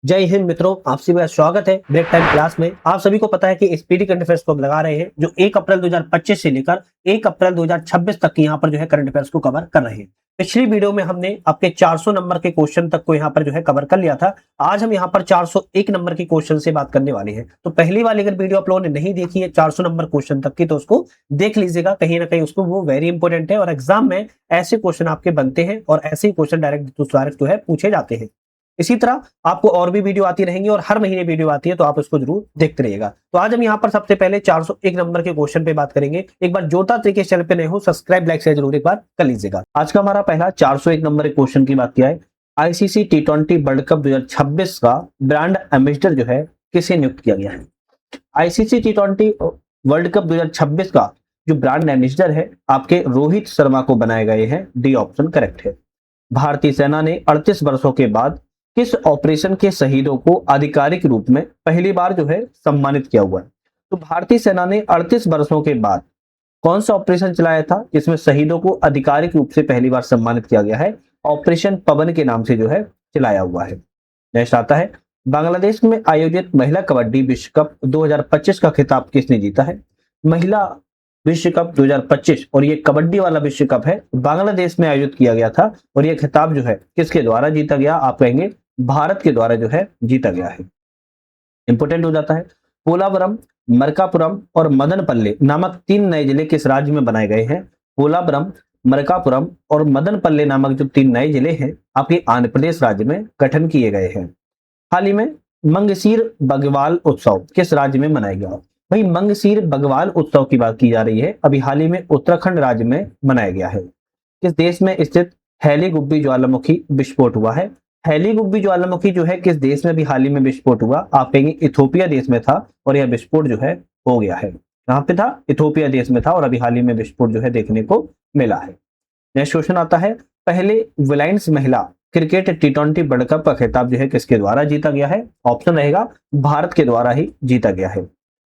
जय हिंद मित्रों, आप सभी का स्वागत है ब्रेक टाइम क्लास में। आप सभी को पता है कि स्पीडी करंट अफेयर्स को हम लगा रहे हैं जो 1 अप्रैल 2025 से लेकर 1 अप्रैल 2026 तक की यहाँ पर जो है करंट अफेयर्स को कवर कर रहे हैं। पिछली वीडियो में हमने आपके 400 नंबर के क्वेश्चन तक को यहाँ पर जो है कवर कर लिया था। आज हम यहाँ पर 401 नंबर के क्वेश्चन से बात करने वाले हैं। तो पहली वाली अगर वीडियो आप लोगों ने नहीं देखी है 400 नंबर क्वेश्चन तक की, तो उसको देख लीजिएगा। कहीं ना कहीं उसको वो वेरी इंपॉर्टेंट है और एग्जाम में ऐसे क्वेश्चन आपके बनते हैं और ऐसे ही क्वेश्चन डायरेक्ट जो है पूछे जाते हैं। इसी तरह आपको और भी वीडियो आती रहेंगी और हर महीने वीडियो आती है, तो आप उसको जरूर देखते रहिएगा। तो आज हम यहाँ पर सबसे पहले 401 नंबर के क्वेश्चन पे बात करेंगे। एक बार जोता तरीके से चैनल पे नए हो सब्सक्राइब लाइक शेयर जरूर एक बार कर लीजिएगा। आज का हमारा पहला 401 नंबर के क्वेश्चन की बात किया है। आईसीसी T20 वर्ल्ड कप 2026 का ब्रांड एम्बेसडर जो है किसे नियुक्त किया गया है? आईसीसी T20 वर्ल्ड कप 2026 का जो ब्रांड एम्बेसडर है आपके रोहित शर्मा को बनाए गए हैं। डी ऑप्शन करेक्ट है। भारतीय सेना ने 38 वर्षों के बाद किस ऑपरेशन के शहीदों को आधिकारिक रूप में पहली बार जो है सम्मानित किया हुआ है? तो भारतीय सेना ने 38 वर्षों के बाद कौन सा ऑपरेशन चलाया था जिसमें शहीदों को आधिकारिक रूप से पहली बार सम्मानित किया गया है? ऑपरेशन पवन के नाम से जो है चलाया हुआ है। नेक्स्ट आता है, बांग्लादेश में आयोजित महिला कबड्डी विश्व कप 2025 का खिताब किसने जीता है? महिला विश्व कप 2025 और ये कबड्डी वाला विश्व कप है, बांग्लादेश में आयोजित किया गया था और ये खिताब जो है किसके द्वारा जीता गया? आप कहेंगे भारत के द्वारा जो है जीता गया है। इंपोर्टेंट हो जाता है। पोलावरम, मरकापुरम और मदनपल्ले नामक 3 नए जिले किस राज्य में बनाए गए हैं? पोलावरम, मरकापुरम और मदनपल्ले नामक जो 3 नए जिले हैं आपके आंध्र प्रदेश राज्य में गठन किए गए हैं। हाल ही में मंगसीर बगवाल उत्सव किस राज्य में मनाया गया? भाई मंगसीर बगवाल उत्सव की बात की जा रही है, अभी हाल ही में उत्तराखंड राज्य में मनाया गया है। किस देश में स्थित हैली गुब्बी ज्वालामुखी विस्फोट हुआ है? हैली गुब्बी ज्वालामुखी जो है किस देश में भी हाल ही में विस्फोट हुआ? आप कहेंगे इथोपिया देश में था और यह विस्फोट जो है हो गया है। कहां पे था? इथोपिया देश में था और अभी हाल ही में विस्फोट जो है देखने को मिला है। नेक्स्ट क्वेश्चन आता है, पहले वुमेन्स महिला क्रिकेट T20 वर्ल्ड कप का खिताब जो है किसके द्वारा जीता गया है? ऑप्शन रहेगा भारत के द्वारा ही जीता गया है।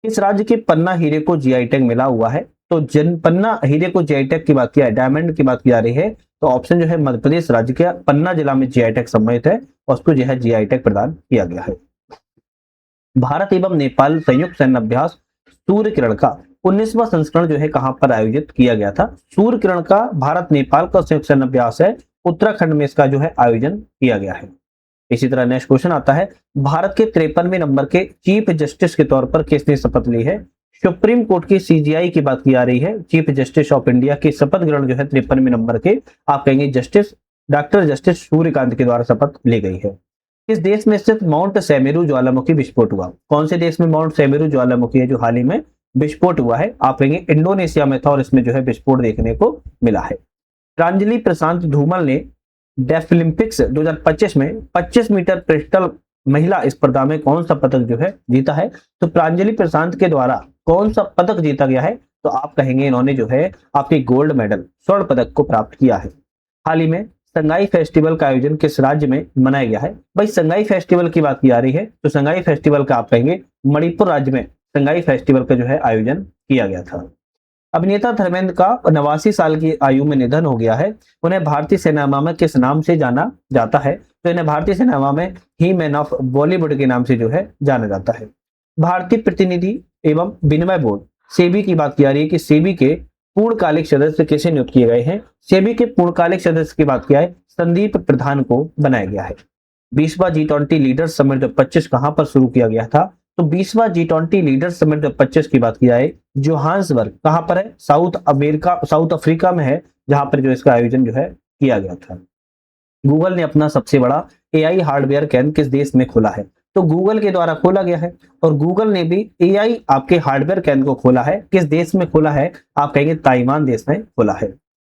इस राज्य के पन्ना हीरे को जीआई टैग मिला हुआ है। तो जिन पन्ना हीरे को जीआई टैग की बात किया है, डायमंड की बात की जा रही है, तो ऑप्शन जो है मध्य प्रदेश राज्य के पन्ना जिला में जीआई टैग सम्मिलित है और उसको जो है जीआई टैग प्रदान किया गया है। भारत एवं नेपाल संयुक्त सैन्य अभ्यास सूर्य किरण का 19वां संस्करण जो है कहां पर आयोजित किया गया था? सूर्य किरण का भारत नेपाल का संयुक्त सैन्य अभ्यास है, उत्तराखंड में इसका जो है आयोजन किया गया है। इसी तरह नेक्स्ट क्वेश्चन आता है, भारत के 53वें नंबर के चीफ जस्टिस के तौर पर किसने शपथ ली है? सुप्रीम कोर्ट की सीजीआई की बात की जा रही है। चीफ जस्टिस ऑफ इंडिया की शपथ ग्रहण जो है 53वें नंबर के आप कहेंगे जस्टिस डॉक्टर जस्टिस सूर्यकांत के द्वारा शपथ ली गई है। किस देश में स्थित माउंट सेमेरू ज्वालामुखी विस्फोट हुआ? कौन से देश में माउंट सेमेरू ज्वालामुखी है जो हाल ही में विस्फोट हुआ है? आप कहेंगे इंडोनेशिया में था और इसमें जो है विस्फोट देखने को मिला है। प्रांजलि प्रशांत धूमल ने डेफलिम्पिक्स 2025 में 25 मीटर पिस्टल महिला स्पर्धा में कौन सा पदक जो है जीता है? तो प्रांजलि प्रशांत के द्वारा कौन सा पदक जीता गया है? तो आप कहेंगे इन्होंने जो है आपके गोल्ड मेडल स्वर्ण पदक को प्राप्त किया है। हाल ही में संगाई फेस्टिवल का आयोजन किस राज्य में मनाया गया है? भाई संगाई फेस्टिवल की बात की जा रही है, तो संगाई फेस्टिवल का आप कहेंगे मणिपुर राज्य में संगाई फेस्टिवल का जो है आयोजन किया गया था। अभिनेता धर्मेंद्र का 89 साल की आयु में निधन हो गया है। उन्हें भारतीय सिनेमा में किस नाम से जाना जाता है? तो इन्हें भारतीय सिनेमा में ही मैन ऑफ बॉलीवुड के नाम से जो है जाना जाता है। भारतीय प्रतिनिधि एवं विनिमय बोर्ड सेबी की बात की जा रही है कि सेबी के पूर्णकालिक सदस्य किसे नियुक्त किए गए हैं? सेबी के पूर्णकालिक सदस्य की बात किया है संदीप प्रधान को बनाया गया है। 20वां G20 लीडर्स समिट 2025 कहां पर शुरू किया गया था? तो 20वां G20 लीडर्स समिट 2025 की बात की जाए जोहान्सबर्ग कहां पर है? साउथ अफ्रीका में है, जहां पर जो इसका आयोजन जो है किया गया था। गूगल ने अपना सबसे बड़ा एआई हार्डवेयर केंद्र किस देश में खोला है? तो गूगल के द्वारा खोला गया है और गूगल ने भी एआई आपके हार्डवेयर केंद्र को खोला है। किस देश में खोला है? आप कहेंगे ताइवान देश में खोला है।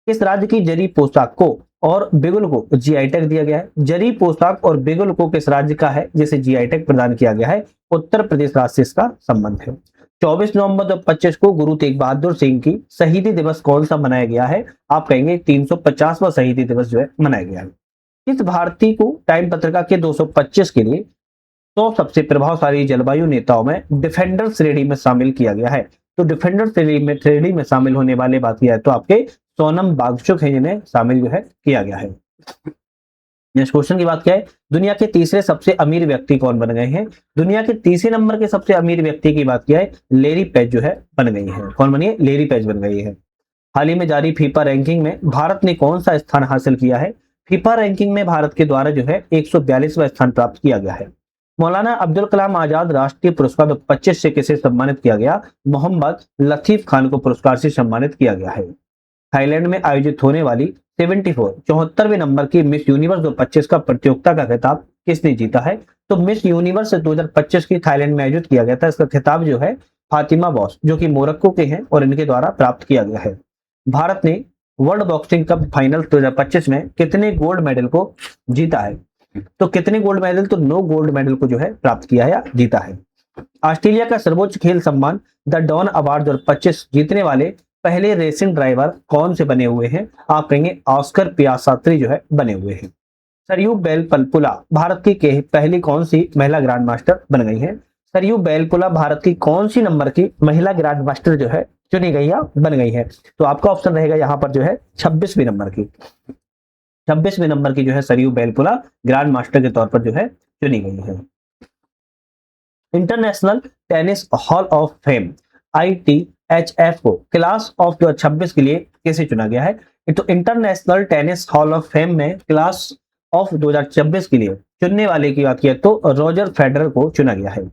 किस राज्य की जरी पोशाक को और बिगुल को जीआई टैग दिया गया है? जरी पोशाक और बिगुल को किस राज्य का है जिसे जीआई टैग प्रदान किया गया है? उत्तर प्रदेश राज्य से इसका संबंध है। 24 नवंबर 2025 को गुरु तेग बहादुर सिंह की शहीदी दिवस कौन सा मनाया गया है? आप कहेंगे 350वां शहीदी दिवस जो है मनाया गया है। किस भारतीय को टाइम पत्रिका के 225 के लिए 100 सबसे प्रभावशाली जलवायु नेताओं में डिफेंडर श्रेणी में शामिल किया गया है? तो डिफेंडर श्रेणी में शामिल होने वाले बात किया है तो आपके सोनम वांगचुक है, जिन्हें शामिल जो है किया गया है। नेक्स्ट क्वेश्चन की बात क्या है, दुनिया के तीसरे सबसे अमीर व्यक्ति कौन बन गए हैं? दुनिया के तीसरे नंबर के सबसे अमीर व्यक्ति की बात क्या है, लेरी पेज जो है बन गई है। कौन बनी है? लेरी पेज बन गई है। हाल ही में जारी फीफा रैंकिंग में भारत ने कौन सा स्थान हासिल किया है? फीफा रैंकिंग में भारत के द्वारा जो है 142वां स्थान प्राप्त किया गया है। मौलाना अब्दुल कलाम आजाद राष्ट्रीय पुरस्कार 2025 से किसे सम्मानित किया गया? मोहम्मद लतीफ खान को पुरस्कार से सम्मानित किया गया है। थाईलैंड में आयोजित होने वाली 74वें नंबर की मिस यूनिवर्स 2025 का प्रतियोगिता का खिताब किसने जीता है? तो मिस यूनिवर्स 2025 की थाईलैंड में आयोजित किया गया था। इसका खिताब जो है फातिमा बॉस, जो कि मोरक्को के हैं और इनके द्वारा प्राप्त किया गया है। भारत ने वर्ल्ड बॉक्सिंग कप फाइनल 2025 में कितने गोल्ड मेडल को जीता है? तो कितने गोल्ड मेडल? तो 9 गोल्ड मेडल को जो है प्राप्त किया है या जीता है। ऑस्ट्रेलिया का सर्वोच्च खेल सम्मान द डॉन अवार्ड 2025 जीतने वाले पहले रेसिंग ड्राइवर कौन से बने हुए हैं? आप कहेंगे ऑस्कर पियासात्री जो है बने हुए हैं। सरयू बेलपुला भारत की पहली कौन सी महिला ग्रैंड मास्टर बन गई है? सरयू बेलपुला भारत की कौन सी नंबर की महिला ग्रैंड मास्टर जो है चुनी गई या बन गई है? तो आपका ऑप्शन रहेगा यहाँ पर जो है 26वें नंबर की। 26वें नंबर की जो है सरयू बेलपुला ग्रैंड मास्टर के तौर पर जो है चुनी गई है। International tennis hall of fame ITHF को क्लास ऑफ 2026 के लिए कैसे चुना गया है? तो international tennis hall of fame में क्लास ऑफ 2026 के लिए चुनने वाले की बात किया तो रॉजर फेडरर को चुना गया है।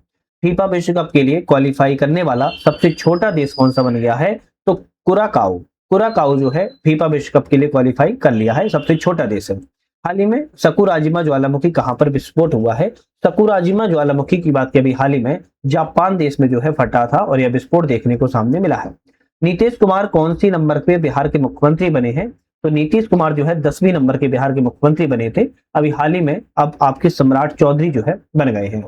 फीफा विश्व कप के लिए क्वालिफाई करने वाला सबसे छोटा देश कौन सा बन गया है? तो कुराकाओ जो है फीफा विश्व कप के लिए क्वालिफाई कर लिया है, सबसे छोटा देश है। हाल ही में सकुराजिमा ज्वालामुखी कहां पर विस्फोट हुआ है? सकुराजिमा ज्वालामुखी की बात की अभी हाल ही में जापान देश में जो है फटा था और यह विस्फोट देखने को सामने मिला है। नीतीश कुमार कौन सी नंबर पे बिहार के मुख्यमंत्री बने हैं? तो नीतीश कुमार जो है 10वीं नंबर के बिहार के मुख्यमंत्री बने थे अभी हाल ही में। अब आपके सम्राट चौधरी जो है बन गए हैं।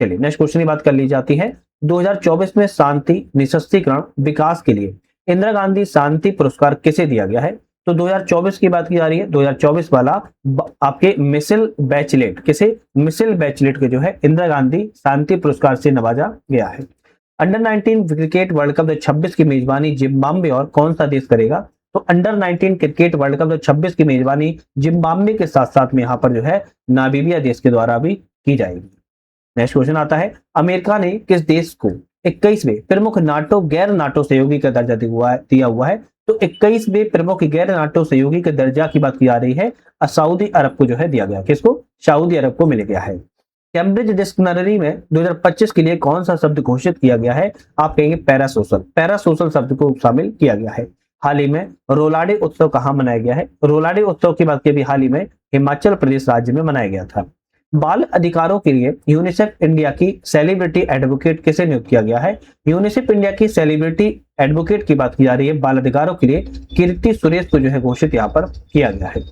चलिए नेक्स्ट क्वेश्चन की बात कर ली जाती है। 2024 में शांति निःशस्त्रीकरण विकास के लिए इंदिरा गांधी शांति पुरस्कार किसे दिया गया है? तो 2024 की बात की जा रही है। 2024 वाला आपके मिशेल बैचलेट, किसे? मिशेल बैचलेट के जो है इंदिरा गांधी शांति पुरस्कार से नवाजा गया है। अंडर 19 क्रिकेट वर्ल्ड कप 2026 की मेजबानी जिम्बाब्वे और कौन सा देश करेगा? तो अंडर 19 क्रिकेट वर्ल्ड कप 2026 की मेजबानी जिम्बाब्वे के साथ साथ में यहाँ पर जो है नामीबिया देश के द्वारा भी की जाएगी। नेक्स्ट क्वेश्चन आता है, अमेरिका ने किस देश को 21वें प्रमुख नाटो गैर नाटो सहयोगी का दर्जा दिया हुआ है? तो 21वें प्रमुख गैर नाटो सहयोगी के दर्जा की बात की जा रही है सऊदी अरब को जो है दिया गया। किसको? सऊदी अरब को मिल गया है। कैम्ब्रिज डिक्शनरी में 2025 के लिए कौन सा शब्द घोषित किया गया है? आप कहेंगे पैरासोशल शब्द को शामिल किया गया है। हाल ही में रोलाडे उत्सव कहाँ मनाया गया है? रोलाडे उत्सव की बात की भी हाल ही में हिमाचल प्रदेश राज्य में मनाया गया था। बाल अधिकारों के लिए यूनिसेफ इंडिया की सेलिब्रिटी एडवोकेट किसे नियुक्त किया गया है? यूनिसेफ इंडिया की सेलिब्रिटी एडवोकेट की बात की जा रही है बाल अधिकारों के लिए कीर्ति सुरेश को जो है घोषित यहाँ पर किया गया है।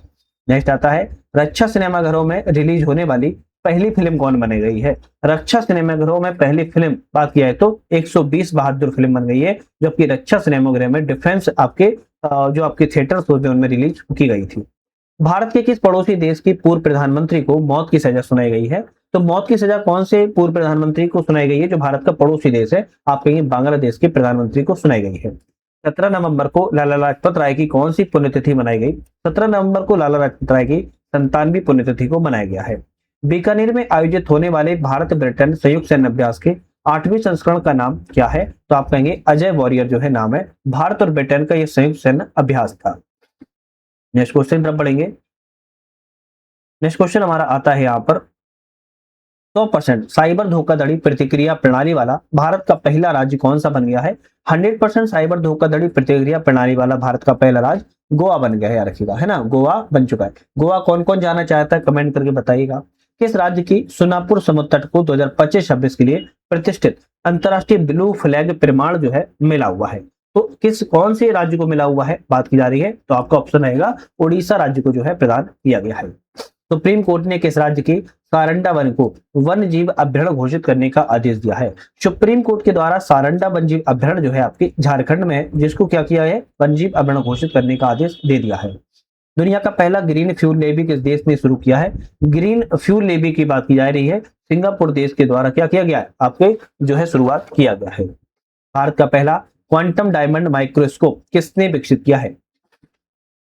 नेक्स्ट आता है, रक्षा सिनेमाघरों में रिलीज होने वाली पहली फिल्म कौन बन गई है? रक्षा सिनेमाघरों में पहली फिल्म बात किया है तो 120 बहादुर फिल्म बन गई है, जबकि रक्षा सिनेमाघरों में डिफेंस आपके जो आपके थिएटर्स होते हैं उनमें रिलीज की गई थी। भारत के किस पड़ोसी देश की पूर्व प्रधानमंत्री को मौत की सजा सुनाई गई है? तो मौत की सजा कौन से पूर्व प्रधानमंत्री को सुनाई गई है जो भारत का पड़ोसी देश है? आप कहेंगे बांग्लादेश के प्रधानमंत्री को सुनाई गई है। 17 नवंबर को लाला लाजपत राय की कौन सी पुण्यतिथि मनाई गई? 17 नवंबर को लाला लाजपत राय की 57वीं पुण्यतिथि को मनाया गया है। बीकानेर में आयोजित होने वाले भारत ब्रिटेन संयुक्त सैन्य अभ्यास के 8वें संस्करण का नाम क्या है? तो आप कहेंगे अजय वॉरियर जो है नाम है। भारत और ब्रिटेन का यह संयुक्त सैन्य अभ्यास था। नेक्स्ट क्वेश्चन तरफ बढ़ेंगे। नेक्स्ट क्वेश्चन हमारा आता है यहाँ पर 100% साइबर धोखाधड़ी प्रतिक्रिया प्रणाली वाला भारत का पहला राज्य कौन सा बन गया है? 100% साइबर धोखाधड़ी प्रतिक्रिया प्रणाली वाला भारत का पहला राज्य गोवा बन गया है, याद रखिएगा, है ना, गोवा बन चुका है। गोवा कौन कौन जाना चाहता है कमेंट करके बताइएगा। किस राज्य की सोनापुर समुद्र तट को 2025-26 के लिए प्रतिष्ठित अंतरराष्ट्रीय ब्लू फ्लैग प्रमाण जो है मिला हुआ है? तो कौन से राज्य को मिला हुआ है बात की जा रही है? तो आपका ऑप्शन रहेगा उड़ीसा राज्य को जो है प्रदान किया गया है। सुप्रीम कोर्ट ने किस राज्य की सारंडा वन को वन जीव अभ्यारण्य घोषित करने का आदेश दिया है? सुप्रीम कोर्ट के द्वारा सारंडा वन जीव अभ्यारण्य जो है आपके झारखंड में है, जिसको क्या किया है? वन जीव अभ्यारण्य घोषित करने का आदेश दे दिया है। दुनिया का पहला ग्रीन फ्यूल लेवी किस देश ने शुरू किया है? ग्रीन फ्यूल लेवी की बात की जा रही है सिंगापुर देश के द्वारा क्या किया गया है? आपके जो है शुरुआत किया गया है। भारत का पहला क्वांटम डायमंड माइक्रोस्कोप किसने विकसित किया है?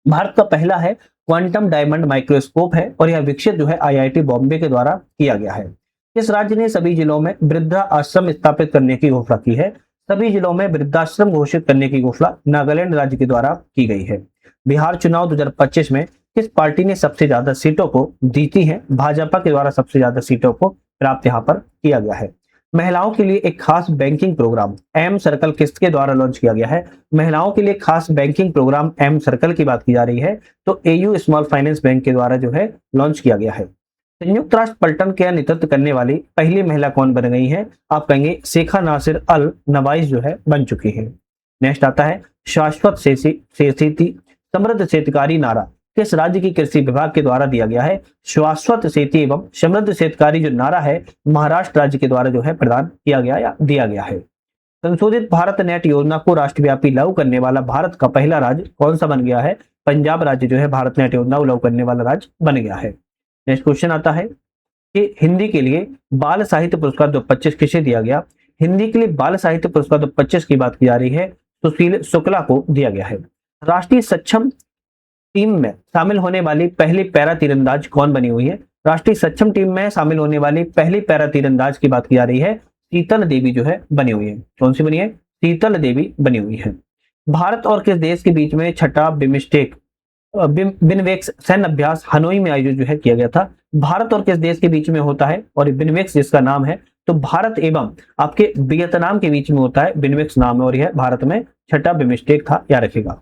भारत का पहला है क्वांटम डायमंड माइक्रोस्कोप है और यह विकसित जो है आईआईटी बॉम्बे के द्वारा किया गया है। इस राज्य ने सभी जिलों में वृद्धा आश्रम स्थापित करने की घोषणा की है। सभी जिलों में वृद्धाश्रम घोषित करने की घोषणा नागालैंड राज्य के द्वारा की गई है। बिहार चुनाव 2025 में किस पार्टी ने सबसे ज्यादा सीटों को जीती है? भाजपा के द्वारा सबसे ज्यादा सीटों को प्राप्त यहाँ पर किया गया है। महिलाओं के लिए एक खास बैंकिंग प्रोग्राम एम सर्कल किसके द्वारा लॉन्च किया गया है? महिलाओं के लिए खास बैंकिंग प्रोग्राम एम सर्कल की बात की जा रही है तो एयू स्मॉल फाइनेंस बैंक के द्वारा जो है लॉन्च किया गया है। संयुक्त राष्ट्र पलटन का नेतृत्व करने वाली पहली महिला कौन बन गई है? आप कहेंगे शेखा नासिर अल नवाइस जो है बन चुकी है। नेक्स्ट आता है शाश्वत खेती समृद्ध शेतकारी नारा किस राज्य की कृषि विभाग के द्वारा दिया गया है? शाश्वत खेती एवं समृद्ध शेतकारी जो नारा है महाराष्ट्र राज्य के द्वारा जो है प्रदान किया गया या दिया गया है। संशोधित भारत नेट योजना को राष्ट्रव्यापी लागू करने वाला भारत का पहला राज्य कौन सा बन गया है? पंजाब राज्य जो है भारत नेट योजना को लागू करने वाला राज्य बन गया है। नेक्स्ट क्वेश्चन आता है कि हिंदी के लिए बाल साहित्य पुरस्कार 2025 किसे दिया गया? हिंदी के लिए बाल साहित्य पुरस्कार 2025 की बात की जा रही है सुशील शुक्ला को दिया गया है। राष्ट्रीय सक्षम टीम में शामिल होने वाली पहली पैरा तीरंदाज कौन बनी हुई है? राष्ट्रीय सक्षम टीम में शामिल होने वाली पहली पैरा तीरंदाज की बात की जा रही है शीतल देवी जो है बनी हुई है। कौन सी बनी है? शीतल देवी बनी हुई है। भारत और किस देश के बीच में छठा बिम्स्टेक बिनवेक्स सैन्य अभ्यास हनोई में आयोजित जो है किया गया था? भारत और किस देश के बीच में होता है और बिनवेक्स जिसका नाम है तो भारत एवं आपके वियतनाम के बीच में होता है, बिनवेक्स नाम है और यह भारत में छठा बिम्स्टेक था, याद रखेगा।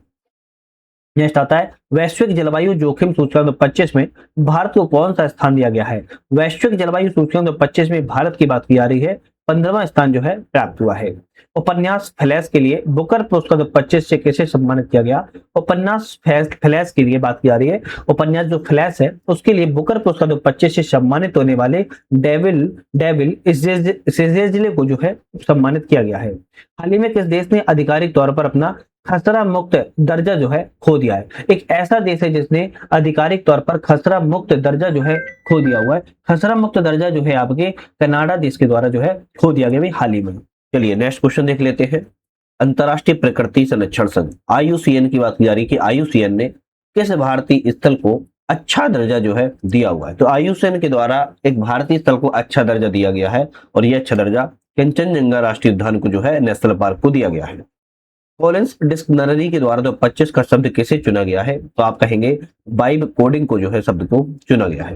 नेक्स्ट आता है वैश्विक जलवायु जोखिम सूचकांक 2025 में भारत को कौन सा स्थान दिया गया है? वैश्विक जलवायु सूचकांक 2025 में भारत की बात की जा रही है 15वां स्थान जो है प्राप्त हुआ है। उपन्यास फ्लैश के लिए बुकर पुरस्कार 2025 से किसे सम्मानित किया गया? उपन्यास फ्लैश के लिए बात की जा रही है, उपन्यास जो फ्लैश है उसके लिए बुकर पुरस्कार 2025 से सम्मानित होने वाले डेविल इसेजेले को जो है सम्मानित किया गया है। हाल ही में किस देश ने आधिकारिक तौर पर अपना खसरा मुक्त दर्जा जो है खो दिया है? एक ऐसा देश है जिसने आधिकारिक तौर पर खसरा मुक्त दर्जा जो है खो दिया हुआ है। खसरा मुक्त दर्जा जो है आपके कनाडा देश के द्वारा जो है खो दिया गया हाल ही में। चलिए नेक्स्ट क्वेश्चन देख लेते हैं। अंतरराष्ट्रीय प्रकृति संरक्षण संघ IUCN की बात की जा रही है कि IUCN ने किस भारतीय स्थल को अच्छा दर्जा जो है दिया हुआ है? तो IUCN के द्वारा एक भारतीय स्थल को अच्छा दर्जा दिया गया है और यह अच्छा दर्जा कंचनजंगा राष्ट्रीय उद्यान को जो है नेशनल पार्क को दिया गया है। कॉलिंस डिक्शनरी के द्वारा 2025 का शब्द किसे चुना गया है? तो आप कहेंगे वाइब कोडिंग को जो है शब्द को चुना गया है।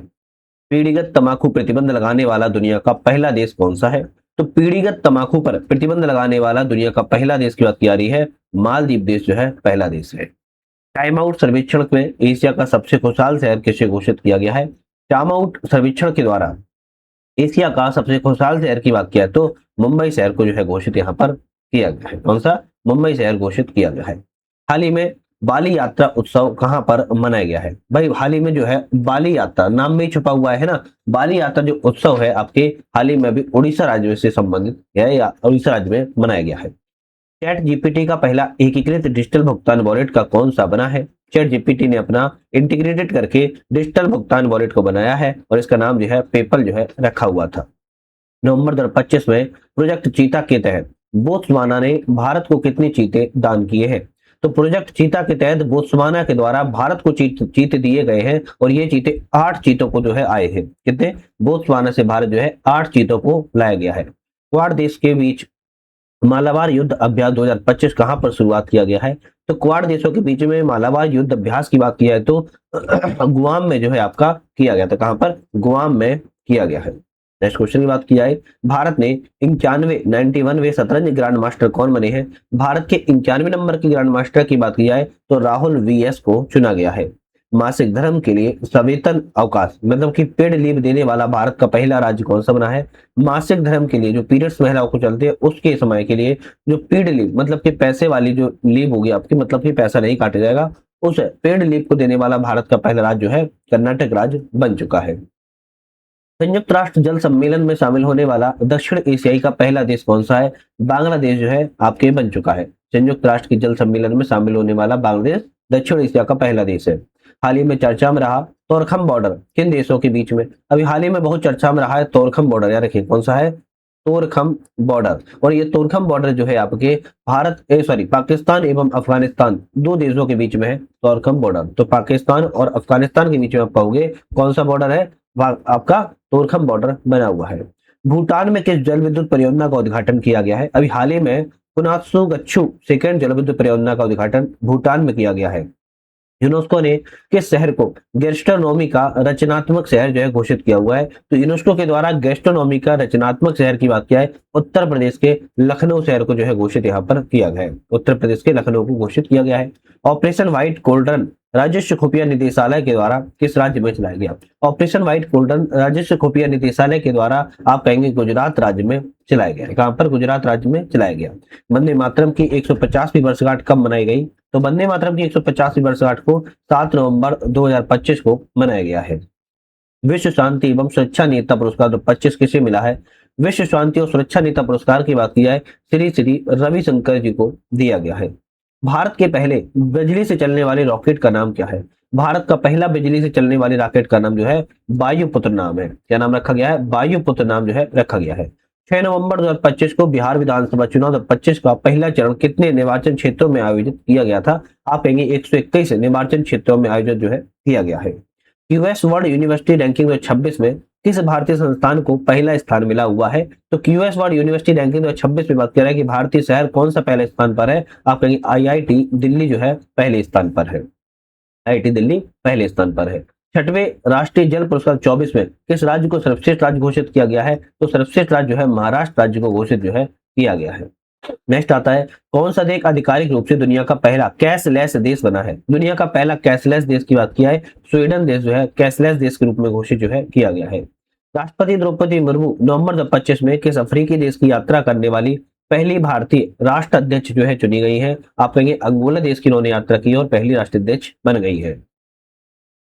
पीढ़ीगत तंबाकू प्रतिबंध लगाने वाला दुनिया का पहला देश कौन सा है? तो पीढ़ीगत तंबाकू पर प्रतिबंध लगाने वाला दुनिया का पहला देश की बात की जा रही है मालदीव देश जो है पहला देश है। टाइम आउट सर्वेक्षण में एशिया का सबसे खुशहाल शहर किसे घोषित किया गया है? टाइम आउट सर्वेक्षण के द्वारा एशिया का सबसे खुशहाल शहर की बात किया है तो मुंबई शहर को जो है घोषित यहाँ पर किया गया है। कौन सा? मुंबई शहर घोषित किया गया है। हाल ही में बाली यात्रा उत्सव कहां पर मनाया गया है? भाई हाल ही में जो है बाली यात्रा नाम में ही छुपा हुआ है ना, बाली यात्रा जो उत्सव है आपके हाल ही में भी उड़ीसा राज्य से संबंधित है या उड़ीसा राज्य में मनाया गया है। चैट जीपीटी का पहला एकीकृत डिजिटल भुगतान वॉलेट का कौन सा बना है? चैट जीपीटी ने अपना इंटीग्रेटेड करके डिजिटल भुगतान वॉलेट को बनाया है और इसका नाम जो है पेपल जो है रखा हुआ था। नवंबर 2025 में प्रोजेक्ट चीता के तहत बोत्सवाना ने भारत को कितने चीते दान किए हैं? तो प्रोजेक्ट चीता के तहत बोत्सवाना के द्वारा भारत को चीते दिए गए हैं और ये चीते 8 चीतों को जो है आए हैं। कितने? बोत्सवाना से भारत जो है 8 चीतों को लाया गया है। क्वाड देश के बीच मालाबार युद्ध अभ्यास 2025 कहां पर शुरुआत किया गया है? तो क्वाड देशों के बीच में मालाबार युद्ध अभ्यास की बात की जाए तो गुआम में जो है आपका किया गया था। कहां पर? गुआम में किया गया है। नेक्स्ट क्वेश्चन की बात की जाए, भारत ने 91वें शतरंज ग्रैंड मास्टर कौन बने हैं? भारत के 91 नंबर की ग्रैंड मास्टर की बात की जाए तो राहुल VS को चुना गया है। मासिक धर्म के लिए सवेतन अवकाश मतलब कि पेड लीव देने वाला भारत का पहला राज्य कौन सा बना है? मासिक धर्म के लिए जो पीरियड्स महिलाओं को चलते हैं उसके समय के लिए जो पेड लीव मतलब कि पैसे वाली जो लीव होगी आपकी, मतलब कि पैसा नहीं काटा जाएगा, उस पेड लीव को देने वाला भारत का पहला राज्य जो है कर्नाटक राज्य बन चुका है। संयुक्त राष्ट्र जल सम्मेलन में शामिल होने वाला दक्षिण एशियाई का पहला देश कौन सा है? बांग्लादेश जो है आपके बन चुका है। संयुक्त राष्ट्र के जल सम्मेलन में शामिल होने वाला बांग्लादेश दक्षिण एशिया का पहला देश है। हाल ही में चर्चा में रहा तोरखम बॉर्डर किन देशों के बीच में? अभी हाल ही में बहुत चर्चा में रहा है तोरखम बॉर्डर, याद रखिए कौन सा है? तोरखम बॉर्डर। और ये तोरखम बॉर्डर जो है आपके पाकिस्तान एवं अफगानिस्तान दो देशों के बीच में है तोरखम बॉर्डर। तो पाकिस्तान और अफगानिस्तान के बीच में आप पाओगे कौन सा बॉर्डर है, आपका तोरखम बॉर्डर बना हुआ है। भूटान में किस जल विद्युत परियोजना का उद्घाटन किया गया है? अभी हाल ही में कुनात्सु गच्छु सेकेंड जल विद्युत परियोजना का उद्घाटन भूटान में किया गया है। यूनेस्को ने किस शहर को गैस्ट्रोनॉमी का रचनात्मक शहर जो है घोषित किया हुआ है? तो यूनेस्को के द्वारा गैस्ट्रोनॉमी का रचनात्मक शहर की बात किया है उत्तर प्रदेश के लखनऊ शहर को जो है घोषित यहाँ पर किया गया है। उत्तर प्रदेश के लखनऊ को घोषित किया गया है। ऑपरेशन व्हाइट गोल्डन राजस्व खुफिया निदेशालय के द्वारा किस राज्य में चलाया गया? ऑपरेशन व्हाइट गोल्डन राजस्व खुफिया निदेशालय के द्वारा आप कहेंगे गुजरात राज्य में चलाया गया। कहां पर? गुजरात राज्य में चलाया गया। वंदे मातरम की 150वीं वर्षगांठ कब मनाई गई? तो वंदे मातरम की 150वीं वर्षगांठ को 7 नवंबर 2025 को मनाया गया है। विश्व शांति एवं सुरक्षा नेता पुरस्कार 2025 किसे मिला है? विश्व शांति और सुरक्षा नेता पुरस्कार की बात की जाए श्री श्री रविशंकर जी को दिया गया है। भारत के पहले बिजली से चलने वाले रॉकेट का नाम क्या है? भारत का पहला बिजली से चलने वाले रॉकेट का नाम जो है वायुपुत्र नाम है। क्या नाम रखा गया है? वायुपुत्र नाम जो है रखा गया है। 6 नवंबर 2025 को बिहार विधानसभा चुनाव 2025 का पहला चरण कितने निर्वाचन क्षेत्रों में आयोजित किया गया था? आप कहेंगे 121 निर्वाचन क्षेत्रों में आयोजित जो है किया गया है। क्यूएस वर्ल्ड यूनिवर्सिटी रैंकिंग 2026 में किस भारतीय संस्थान को पहला स्थान मिला हुआ है? तो क्यूएस वर्ल्ड यूनिवर्सिटी रैंकिंग 2026 में बात कर रहा है कि भारतीय शहर कौन सा पहले स्थान पर है? आप कहेंगे आईआईटी दिल्ली जो है पहले स्थान पर है। आईआईटी दिल्ली पहले स्थान पर है। छठवें राष्ट्रीय जल पुरस्कार 24 में किस राज्य को सर्वश्रेष्ठ राज्य घोषित किया गया है? तो सर्वश्रेष्ठ राज्य जो है महाराष्ट्र राज्य को घोषित जो है किया गया है। नेक्स्ट आता है कौन सा देश आधिकारिक रूप से दुनिया का पहला कैशलेस देश बना है? दुनिया का पहला कैशलेस देश की बात किया है स्वीडन देश जो है कैशलेस देश के रूप में घोषित जो है किया गया है। राष्ट्रपति द्रौपदी मुर्मू नवंबर 2025 में किस अफ्रीकी देश की यात्रा करने वाली पहली भारतीय राष्ट्राध्यक्ष जो है चुनी गई है? आप कहेंगे अंगोला देश की उन्होंने यात्रा की और पहली राष्ट्राध्यक्ष बन गई है।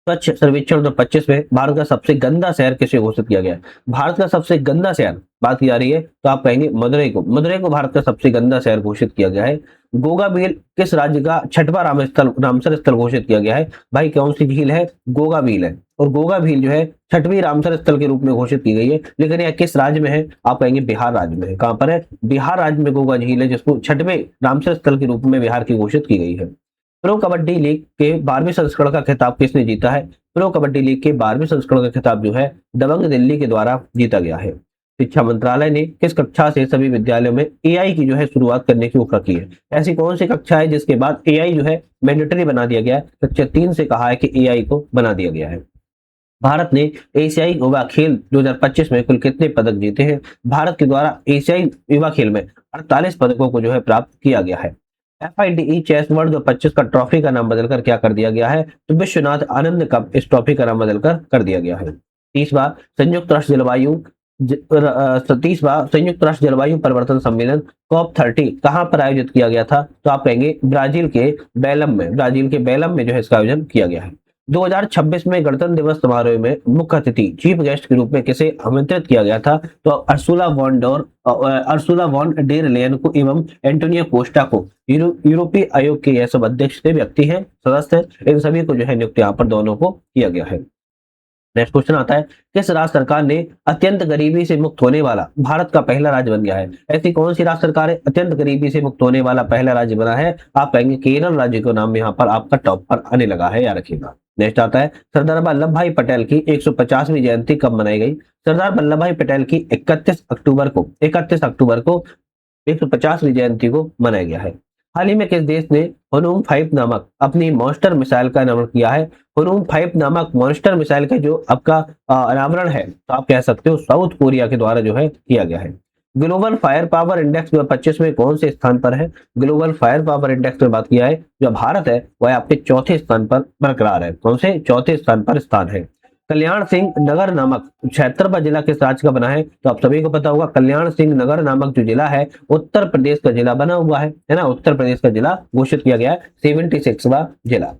स्वच्छ सर्वेक्षण 2025 में भारत का सबसे गंदा शहर किसे घोषित किया गया है? भारत का सबसे गंदा शहर बात की जा रही है तो आप कहेंगे मदुरई को। मदुरई को भारत का सबसे गंदा शहर घोषित किया गया है। गोगा झील किस राज्य का छठवां रामसर स्थल घोषित किया गया है? भाई कौन सी झील है? गोगा झील है। और गोगा झील जो है छठवीं रामसर स्थल के रूप में घोषित की गई है। लेकिन यह किस राज्य में है? आप कहेंगे बिहार राज्य में है। कहां पर है? बिहार राज्य में गोगा झील है जिसको छठवें रामसर स्थल के रूप में बिहार की घोषित की गई है। प्रो कबड्डी लीग के 12वें संस्करण का खिताब किसने जीता है? प्रो कबड्डी लीग के 12वें संस्करण का खिताब जो है दबंग दिल्ली के द्वारा जीता गया है। शिक्षा मंत्रालय ने किस कक्षा से सभी विद्यालयों में एआई की जो है शुरुआत करने की घोषणा की है? ऐसी कौन सी कक्षा है जिसके बाद एआई जो है मैंडेटरी बना दिया गया है? कक्षा 3 से कहा है कि एआई को बना दिया गया है। भारत ने एशियाई युवा खेल 2025 में कुल कितने पदक जीते हैं? भारत के द्वारा एशियाई युवा खेल में 48 पदकों को जो है प्राप्त किया गया है। FIDE चेस वर्ल्ड 2025 का ट्रॉफी का नाम बदलकर क्या कर दिया गया है? तो विश्वनाथ आनंद कप इस ट्रॉफी का नाम बदलकर कर दिया गया है। 30वां संयुक्त राष्ट्र जलवायु परिवर्तन सम्मेलन COP30 कहां पर आयोजित किया गया था? तो आप कहेंगे ब्राजील के बेलम में जो है इसका आयोजन किया गया है। 2026 में गणतंत्र दिवस समारोह में मुख्य अतिथि चीफ गेस्ट के रूप में किसे आमंत्रित किया गया था? तो अर्सुला वॉन डेर लेयन को एवं एंटोनियो कोस्टा को। यूरोपीय आयोग के यह सब अध्यक्ष व्यक्ति हैं, सदस्य, इन सभी को जो है नियुक्त यहाँ पर दोनों को किया गया है। नेक्स्ट क्वेश्चन आता है किस राज्य सरकार ने अत्यंत गरीबी से मुक्त होने वाला भारत का पहला राज्य बन गया है? ऐसी कौन सी राज्य सरकार है अत्यंत गरीबी से मुक्त होने वाला पहला राज्य बना है? आप कहेंगे केरल राज्य का नाम यहाँ पर आपका टॉप पर आने लगा है, याद रखिएगा। नेक्स्ट आता है सरदार वल्लभ भाई पटेल की 150वीं जयंती कब मनाई गई? सरदार वल्लभ भाई पटेल की 31 अक्टूबर को 150वीं जयंती को मनाया गया है। हाल ही में किस देश ने हुनूम 5 नामक अपनी मॉन्स्टर मिसाइल का अनावरण किया है? हुनूम 5 नामक मॉन्स्टर मिसाइल का जो आपका अनावरण है तो आप कह सकते हो साउथ कोरिया के द्वारा जो है किया गया है। ग्लोबल फायर पावर इंडेक्स 2025 में कौन से स्थान पर है? ग्लोबल फायर पावर इंडेक्स में बात किया है जो भारत है वह आपके चौथे स्थान पर बरकरार है। कौन से? चौथे स्थान पर स्थान है। कल्याण सिंह नगर नामक 76वां जिला किस राज्य का बना है? तो आप सभी को पता होगा कल्याण सिंह नगर नामक जो जिला है उत्तर प्रदेश का जिला बना हुआ है ना, उत्तर प्रदेश का जिला घोषित किया गया है 76वां जिला।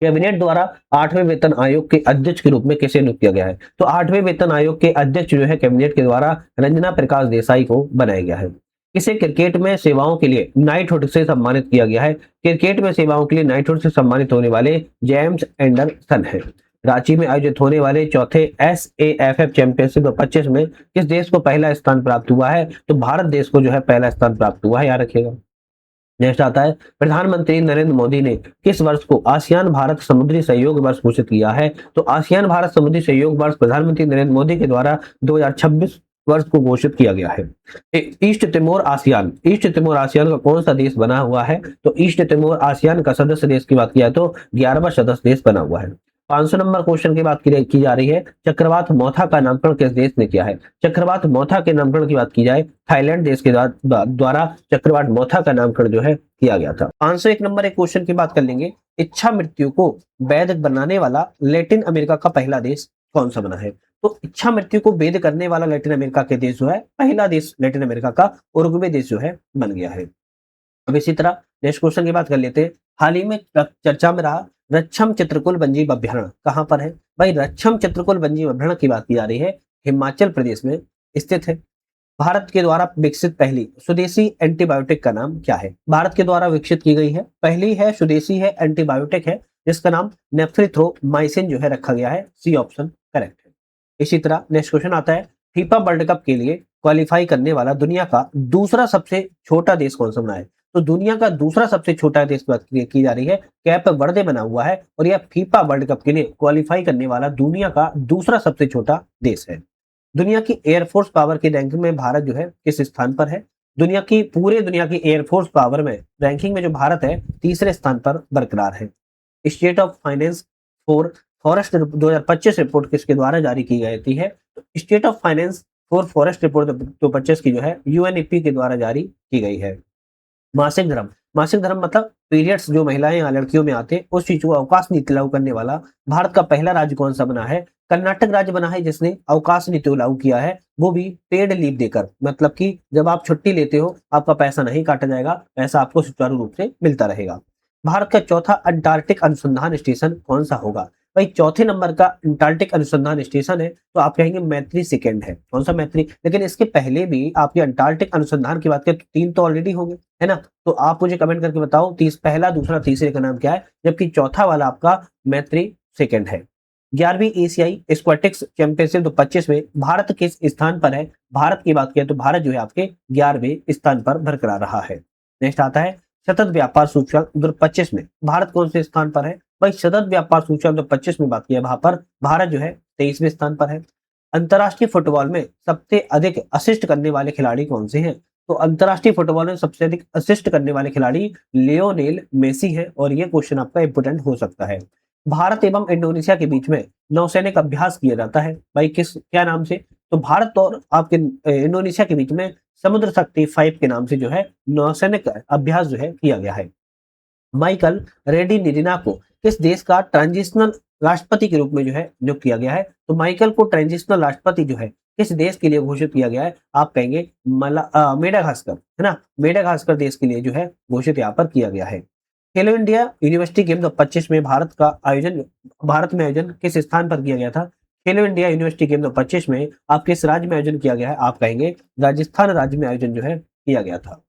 कैबिनेट द्वारा 8वें वेतन आयोग के अध्यक्ष के रूप में किसे नियुक्त किया गया है? तो 8वें वेतन आयोग के अध्यक्ष जो है कैबिनेट के द्वारा रंजना प्रकाश देसाई को बनाया गया है। किसे क्रिकेट में सेवाओं के लिए नाइटहुड से सम्मानित किया गया है? क्रिकेट में सेवाओं के लिए नाइटहुड से सम्मानित होने वाले जेम्स एंडरसन है। रांची में आयोजित होने वाले चौथे SAFF चैंपियनशिप 2025 में किस देश को पहला स्थान प्राप्त हुआ है? तो भारत देश को जो है पहला स्थान प्राप्त हुआ है, याद रखिएगा। नेक्स्ट आता है, प्रधानमंत्री नरेंद्र मोदी ने किस वर्ष को आसियान भारत समुद्री सहयोग वर्ष घोषित किया है? तो आसियान भारत समुद्री सहयोग वर्ष प्रधानमंत्री नरेंद्र मोदी के द्वारा 2026 वर्ष को घोषित किया गया है। ईस्ट तिमोर आसियान का कौन सा देश बना हुआ है? तो ईस्ट तिमोर आसियान का सदस्य देश की बात किया तो 11वां सदस्य देश बना हुआ है। 500 नंबर क्वेश्चन की बात की जा रही है, चक्रवात मोथा का नामकरण किस देश ने किया है? चक्रवात मोथा के नामकरण की बात की जाए, थाईलैंड देश के द्वारा चक्रवात मोथा का नामकरण जो है किया गया था। 501 नंबर एक क्वेश्चन की बात कर लेंगे, इच्छा मृत्यु को वैध बनाने वाला लैटिन अमेरिका का पहला देश कौन सा बना है? तो इच्छा मृत्यु को वैध करने वाला लैटिन अमेरिका के देश जो है, पहला देश लैटिन अमेरिका का उरुग्वे देश जो है बन गया है। अब इसी तरह नेक्स्ट क्वेश्चन की बात कर लेते हैं, हाल ही में चर्चा में रहा रक्षम चित्रकूट वन्यजीव अभ्यारण्य कहां पर है? भाई रक्षम चित्रकूट वन्यजीव अभ्यारण्य की बात की जा रही है, हिमाचल प्रदेश में स्थित है। भारत के द्वारा विकसित पहली स्वदेशी एंटीबायोटिक का नाम क्या है? भारत के द्वारा विकसित की गई है, पहली है, स्वदेशी है, एंटीबायोटिक है, जिसका नाम नेफ्रिथ्रोमाइसिन जो है रखा गया है। सी ऑप्शन करेक्ट है। इसी तरह नेक्स्ट क्वेश्चन आता है, फीफा वर्ल्ड कप के लिए क्वालिफाई करने वाला दुनिया का दूसरा सबसे छोटा देश कौन सा बना है? तो दुनिया का दूसरा सबसे छोटा देश बात की जा रही है, कैप वर्दे बना हुआ है, और यह फीफा वर्ल्ड कप के लिए क्वालिफाई करने वाला दुनिया का दूसरा सबसे छोटा देश है। दुनिया की एयरफोर्स पावर की रैंकिंग में भारत जो है किस स्थान पर है? पूरे दुनिया की एयरफोर्स पावर में रैंकिंग में जो भारत है तीसरे स्थान पर बरकरार है। State of finance for forest 2025 report किसके द्वारा जारी की गई है? तो state of finance for forest report 2025 की जो है यूएनईपी के द्वारा जारी की गई है। मासिक धर्म मतलब पीरियड्स जो महिलाएं या लड़कियों में आते हैं, उस चीज को अवकाश नीति लागू करने वाला भारत का पहला राज्य कौन सा बना है? कर्नाटक राज्य बना है, जिसने अवकाश नीति लागू किया है, वो भी पेड लीव देकर, मतलब कि जब आप छुट्टी लेते हो आपका पैसा नहीं काटा जाएगा, पैसा आपको सुचारू रूप से मिलता रहेगा। भारत का चौथा अंटार्कटिक अनुसंधान स्टेशन कौन सा होगा? भाई चौथे नंबर का अंटार्कटिक अनुसंधान स्टेशन है, तो आप कहेंगे मैत्री सेकंड है। कौन सा मैत्री? लेकिन इसके पहले भी आपके अंटार्कटिक अनुसंधान की बात करें तो 3 तो ऑलरेडी हो गए, है ना? तो आप मुझे कमेंट करके बताओ पहला, दूसरा, तीसरे का नाम क्या है, जबकि चौथा वाला आपका मैत्री सेकंड है। 11वीं एशियाई स्क्वैटिक्स चैंपियनशिप 2025 में भारत किस स्थान पर है? भारत की बात करें तो भारत जो है आपके 11वें स्थान पर बरकरार रहा है। नेक्स्ट आता है, सतत व्यापार सूचकांक 2025 में भारत कौन से स्थान पर है? भाई सतत व्यापार सूचकांक 2025 में बात किया, वहां पर भारत जो है 23वें स्थान पर है। अंतरराष्ट्रीय फुटबॉल में सबसे अधिक असिस्ट करने वाले खिलाड़ी कौन से हैं? तो अंतरराष्ट्रीय फुटबॉल में सबसे अधिक असिस्ट करने वाले खिलाड़ी लियोनेल मेसी है, और ये क्वेश्चन आपका इंपोर्टेंट हो सकता है। भारत एवं इंडोनेशिया के बीच में नौसैनिक अभ्यास किया जाता है, भाई क्या नाम से? तो भारत और आपके इंडोनेशिया के बीच में समुद्र शक्ति 5 के नाम से जो है नौसैनिक अभ्यास जो है किया गया है। माइकल रेड्डी को किस देश का ट्रांजिशनल राष्ट्रपति के रूप में जो है नियुक्त किया गया है? तो माइकल को ट्रांजिशनल राष्ट्रपति जो है किस देश के लिए घोषित किया गया है? आप कहेंगे मेडागास्कर, है ना? मेडागास्कर देश के लिए जो है घोषित यहाँ पर किया गया है। खेलो इंडिया यूनिवर्सिटी गेम 2025 में भारत में आयोजन किस स्थान पर किया गया था? खेलो इंडिया यूनिवर्सिटी गेम 2025 में आप किस राज्य में आयोजन किया गया है? आप कहेंगे राजस्थान राज्य में आयोजन जो है किया गया था।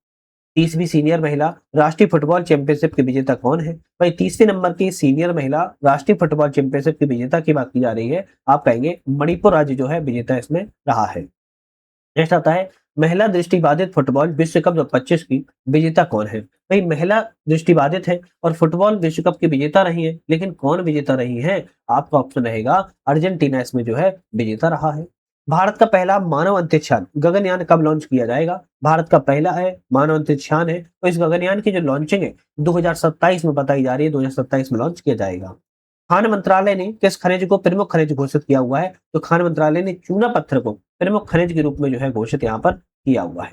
30वीं सीनियर महिला राष्ट्रीय फुटबॉल चैंपियनशिप की विजेता कौन है? भाई 30वें नंबर की सीनियर महिला राष्ट्रीय फुटबॉल चैंपियनशिप की विजेता की बात की जा रही है, आप कहेंगे मणिपुर राज्य जो है विजेता इसमें रहा है। नेक्स्ट आता है, महिला दृष्टिबाधित फुटबॉल विश्व कप 2025 की विजेता कौन है? भाई महिला दृष्टिबाधित है और फुटबॉल विश्व कप की विजेता रही है, लेकिन कौन विजेता रही है? आपका ऑप्शन रहेगा अर्जेंटीना इसमें जो है विजेता रहा है। भारत का पहला मानव अंतरिक्ष यान गगनयान कब लॉन्च किया जाएगा? भारत का पहला है मानव अंतरिक्ष यान है, तो इस गगनयान की जो लॉन्चिंग है 2027 में बताई जा रही है, 2027 में लॉन्च किया जाएगा। खान मंत्रालय ने किस खनिज को प्रमुख खनिज घोषित किया हुआ है? तो खान मंत्रालय ने चूना पत्थर को प्रमुख खनिज के रूप में जो है घोषित यहाँ पर किया हुआ है।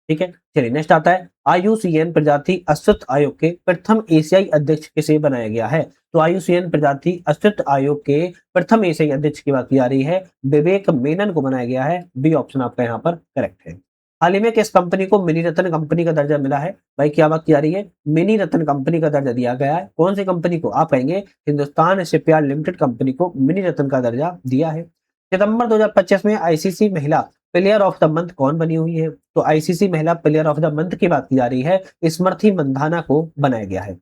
ठीक है, चलिए नेक्स्ट आता है, IUCN प्रजाति अस्तित्व आयोग के प्रथम एशियाई अध्यक्ष किसे बनाया गया है? तो IUCN प्रजाति अस्तित्व आयोग के प्रथम एशियाई अध्यक्ष की बात की जा रही है, विवेक मेनन को बनाया गया है। बी ऑप्शन आपका यहाँ पर करेक्ट है। हाल ही में किस कंपनी को मिनी रत्न कंपनी का दर्जा मिला है? भाई क्या बात की जा रही है? मिनी रत्न कंपनी का दर्जा दिया गया है। कौन सी कंपनी को? आप कहेंगे हिंदुस्तान शिपयार्ड लिमिटेड कंपनी को मिनी रत्न का दर्जा दिया है। सितंबर 2025 में आईसीसी महिला प्लेयर ऑफ द मंथ कौन बनी हुई है? तो आईसीसी महिला प्लेयर ऑफ द मंथ की बात की जा रही है, स्मृति मंधाना को बनाया गया है।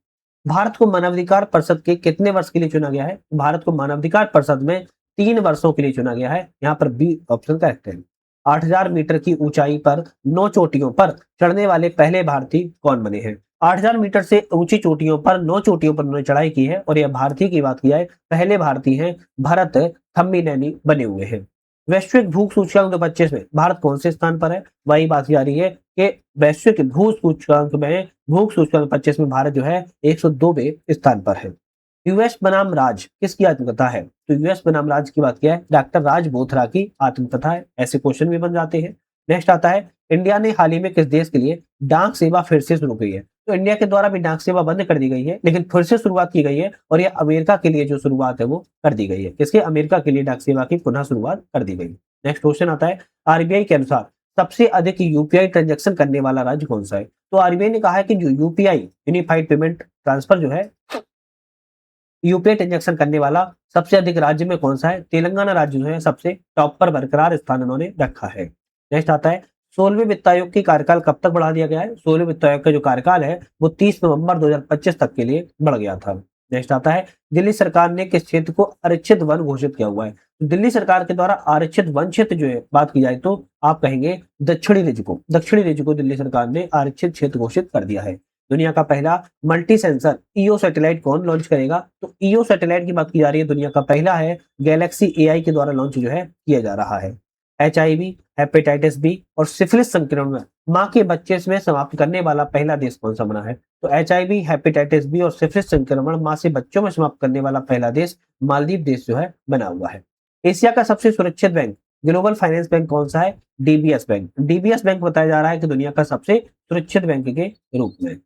भारत को मानवाधिकार परिषद के कितने वर्ष के लिए चुना गया है? भारत को मानवाधिकार परिषद में 3 वर्षों के लिए चुना गया है। यहाँ पर बी ऑप्शन करेक्ट है। 8,000 मीटर की ऊंचाई पर 9 चोटियों पर चढ़ने वाले पहले भारतीय कौन बने हैं? 8,000 मीटर से ऊंची चोटियों पर 9 चोटियों पर उन्होंने चढ़ाई की है और यह भारतीय की बात की जाए पहले भारतीय हैं भरत थम्मीनैनी बने हुए हैं। वैश्विक भूख सूचकांक 2025 में भारत कौन से स्थान पर है? वही बात की जा रही है कि वैश्विक भूख सूचकांक में भूख सूचकांक 25 में भारत जो है 102वें स्थान पर है। यूएस बनाम राज किसकी आत्मकथा है? तो यूएस बनाम राज की बात किया है डॉक्टर राज बोथरा की आत्मकथा है। ऐसे क्वेश्चन भी बन जाते हैं। नेक्स्ट आता है इंडिया ने हाल ही में किस देश के लिए डाक सेवा फिर से शुरू की है? तो इंडिया के द्वारा भी डाक सेवा बंद कर दी गई है लेकिन फिर से शुरुआत की गई है और यह अमेरिका के लिए जो शुरुआत है वो कर दी गई है। किसके? अमेरिका के लिए डाक सेवा की पुनः शुरुआत कर दी गई। नेक्स्ट क्वेश्चन आता है आरबीआई के अनुसार सबसे अधिक यूपीआई ट्रांजैक्शन करने वाला राज्य कौन सा है? तो आरबीआई ने कहा है कि जो यूपीआई यूनिफाइड पेमेंट ट्रांसफर जो है यूपीआई ट्रांजैक्शन करने वाला सबसे अधिक राज्य में कौन सा है? तेलंगाना राज्य जो है सबसे टॉप पर बरकरार स्थान उन्होंने रखा है। नेक्स्ट आता है 16वें वित्त आयोग की कार्यकाल कब तक बढ़ा दिया गया है? 16वें वित्त आयोग का जो कार्यकाल है वो 30 नवंबर 2025 तक के लिए बढ़ गया था। नेक्स्ट आता है दिल्ली सरकार ने किस क्षेत्र को आरक्षित वन घोषित किया हुआ है? तो दिल्ली सरकार के द्वारा आरक्षित वन क्षेत्र जो है बात की जाए तो आप कहेंगे दक्षिणी रीजन को दिल्ली सरकार ने आरक्षित क्षेत्र घोषित कर दिया है। दुनिया का पहला मल्टी सेंसर ईओ सैटेलाइट कौन लॉन्च करेगा? तो ईओ सैटेलाइट की बात की जा रही है दुनिया का पहला है गैलेक्सी एआई के द्वारा लॉन्च जो है किया जा रहा है। एचआईवी हेपेटाइटिस बी और सिफिलिस संक्रमण में मां के बच्चे में समाप्त करने वाला पहला देश कौन सा बना है? तो एचआईवी हेपेटाइटिस बी और सिफिलिस संक्रमण मां से बच्चों में समाप्त करने वाला पहला देश मालदीव देश जो है बना हुआ है। एशिया का सबसे सुरक्षित बैंक ग्लोबल फाइनेंस बैंक कौन सा है? DBS bank. डीबीएस बैंक बताया जा रहा है कि दुनिया का सबसे सुरक्षित बैंक के रूप में।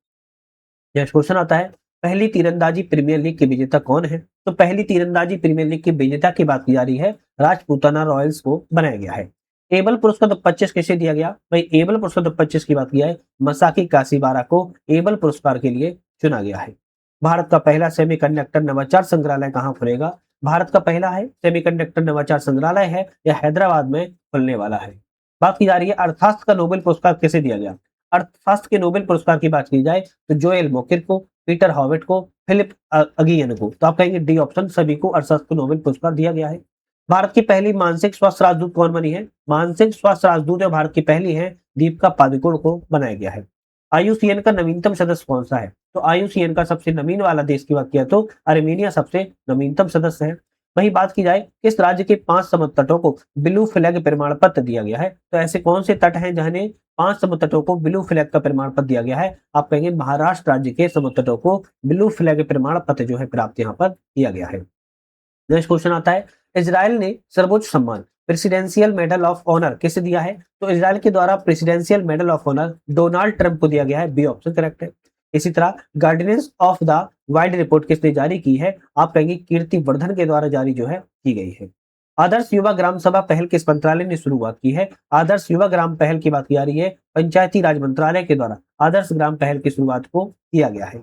नेक्स्ट क्वेश्चन आता है पहली तीरंदाजी प्रीमियर लीग के विजेता कौन है? तो पहली तीरंदाजी प्रीमियर लीग के विजेता की बात की जा रही है राजपूताना रॉयल्स को बनाया गया है। एबल पुरस्कार 2025 किसे दिया गया? भाई एबल पुरस्कार 2025 की बात किया है मसाकी काशीबारा को एबल पुरस्कार के लिए चुना गया है। भारत का पहला सेमीकंडक्टर नवाचार संग्रहालय कहाँ खुलेगा? भारत का पहला है सेमीकंडक्टर नवाचार संग्रहालय है यह हैदराबाद में खुलने वाला है। बात की जा रही है अर्थशास्त्र का नोबेल पुरस्कार किसे दिया गया? अर्थशास्त्र के नोबेल पुरस्कार की बात की जाए तो जोएल मोकिर को, पीटर हॉवेट को, फिलिप अगियन को। तो आप कहेंगे डी ऑप्शन सभी को अर्थशास्त्र को नोबेल पुरस्कार दिया गया है। भारत की पहली मानसिक स्वास्थ्य राजदूत कौन बनी है? मानसिक स्वास्थ्य राजदूत जो भारत की पहली है दीपिका पादुकोण को बनाया गया है। आईयूसीएन का नवीनतम सदस्य कौन सा है? तो आईयूसीएन का सबसे नवीन वाला देश की बात किया तो अर्मेनिया सबसे नवीनतम सदस्य है। वही बात की जाए किस राज्य के 5 समुद्र तटों को ब्लू फ्लैग प्रमाण पत्र दिया गया है? तो ऐसे कौन से तट हैं जिन्हें 5 समुद्र तटों को ब्लू फ्लैग का प्रमाण पत्र दिया गया है? आप कहेंगे महाराष्ट्र राज्य के समुद्र तटों को ब्लू फ्लैग प्रमाण पत्र जो है प्राप्त यहाँ पर किया गया है। नेक्स्ट क्वेश्चन आता है इजराइल ने सर्वोच्च सम्मान प्रेसिडेंशियल मेडल ऑफ ऑनर किसे दिया है? तो इजराइल के द्वारा presidential medal of honour Donald Trump को दिया गया है। बी ऑप्शन करेक्ट है। इसी तरह guardians of the wild report किसने जारी की है? आप कहेंगे कीर्ति वर्धन के द्वारा जारी जो है की गई है। आदर्श युवा ग्राम सभा पहल किस मंत्रालय ने शुरुआत की है? आदर्श युवा ग्राम पहल की बात की जा रही है पंचायती राज मंत्रालय के द्वारा आदर्श ग्राम पहल की शुरुआत को किया गया है।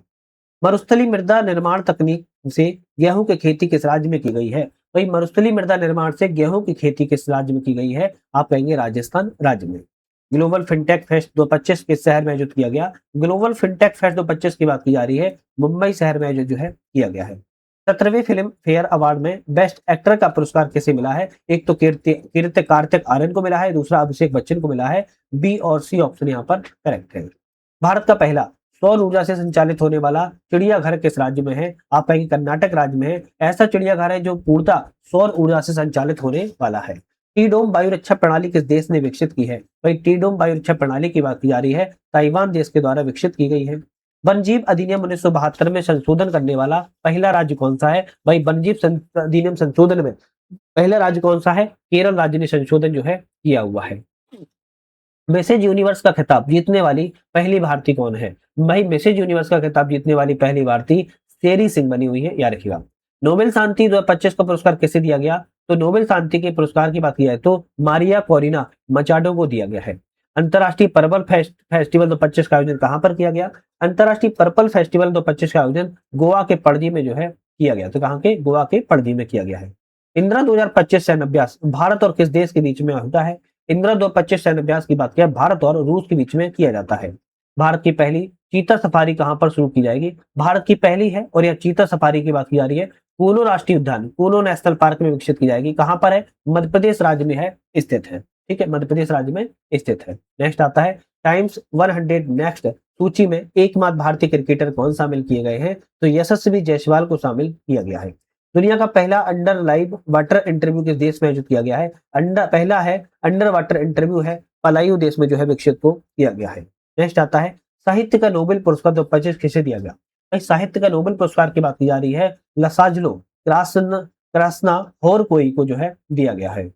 मरुस्थली मृदा निर्माण तकनीक से गेहूं की खेती किस राज्य में की गई है? वही मरुस्थली मृदा निर्माण से गेहूं की खेती किस राज्य में की गई है? आप कहेंगे राजस्थान राज्य में। ग्लोबल फिनटेक फेस्ट 2025 किस शहर में आयोजित किया गया? ग्लोबल फिनटेक फेस्ट 2025 की बात की जा रही है मुंबई शहर में आयोजित जो है किया गया है। 17वें फिल्म फेयर अवार्ड में बेस्ट एक्टर का पुरस्कार किसे मिला है? एक तो कीर्ति कार्तिक आर्यन को मिला है, दूसरा अभिषेक बच्चन को मिला है। बी और सी ऑप्शन यहाँ पर करेक्ट है। भारत का पहला सौर ऊर्जा से संचालित होने वाला चिड़ियाघर किस राज्य में है? आप कहेंगे कर्नाटक राज्य में है। ऐसा चिड़ियाघर है जो पूर्णतः सौर ऊर्जा से संचालित होने वाला है। टी डोम वायु रक्षा प्रणाली किस देश ने विकसित की है? भाई टी डोम वायु रक्षा प्रणाली की बात की जा रही है ताइवान देश के द्वारा विकसित की गई है। वन्यजीव अधिनियम 1972 में संशोधन करने वाला पहला राज्य कौन सा है? भाई वन्यजीव अधिनियम संशोधन में पहला राज्य कौन सा है? केरल राज्य ने संशोधन जो है किया हुआ है। मैसेज यूनिवर्स का खिताब जीतने वाली पहली भारतीय कौन है? भाई मैसेज यूनिवर्स का खिताब जीतने वाली पहली भारतीय शेरी सिंह बनी हुई है, याद रखिएगा। नोबेल शांति 2025 का पुरस्कार किसे दिया गया? तो नोबेल शांति के पुरस्कार की बात की जाए तो मारिया कोरिना मचाडो को दिया गया है। अंतरराष्ट्रीय पर्पल फेस्टिवल 2025 का आयोजन कहां पर किया गया? अंतरराष्ट्रीय पर्पल फेस्टिवल 2025 का आयोजन गोवा के पणजी में जो है किया गया। तो कहां के? गोवा के पणजी में किया गया है। इंदिरा 2025 सैन्य अभ्यास भारत और किस देश के बीच में होता है? इंदिरा 2025 सैन्य अभ्यास की बात किया भारत और रूस के बीच में किया जाता है। भारत की पहली चीता सफारी कहां पर शुरू की जाएगी? भारत की पहली है और यह चीता सफारी की बात की जा रही है कूनो राष्ट्रीय उद्यान, कूनो नेशनल पार्क में विकसित की जाएगी। कहां पर है? मध्य प्रदेश राज्य में है, स्थित है। ठीक है, मध्य प्रदेश राज्य में स्थित है। नेक्स्ट आता है टाइम्स 100 नेक्स्ट सूची में एकमात्र भारतीय क्रिकेटर कौन शामिल किए गए हैं? तो यशस्वी जायसवाल को शामिल किया गया है। दुनिया का पहला अंडर लाइव वाटर इंटरव्यू किस देश में आयोजित किया गया है? पहला है अंडर वाटर इंटरव्यू है पलायू देश में जो है विकसित को किया गया है। नेक्स्ट आता है साहित्य का नोबेल पुरस्कार 2025 किसे दिया गया? भाई साहित्य का नोबेल पुरस्कार की बात की जा रही है लसाज्लो क्रास्ना होरकोई को जो है दिया गया है।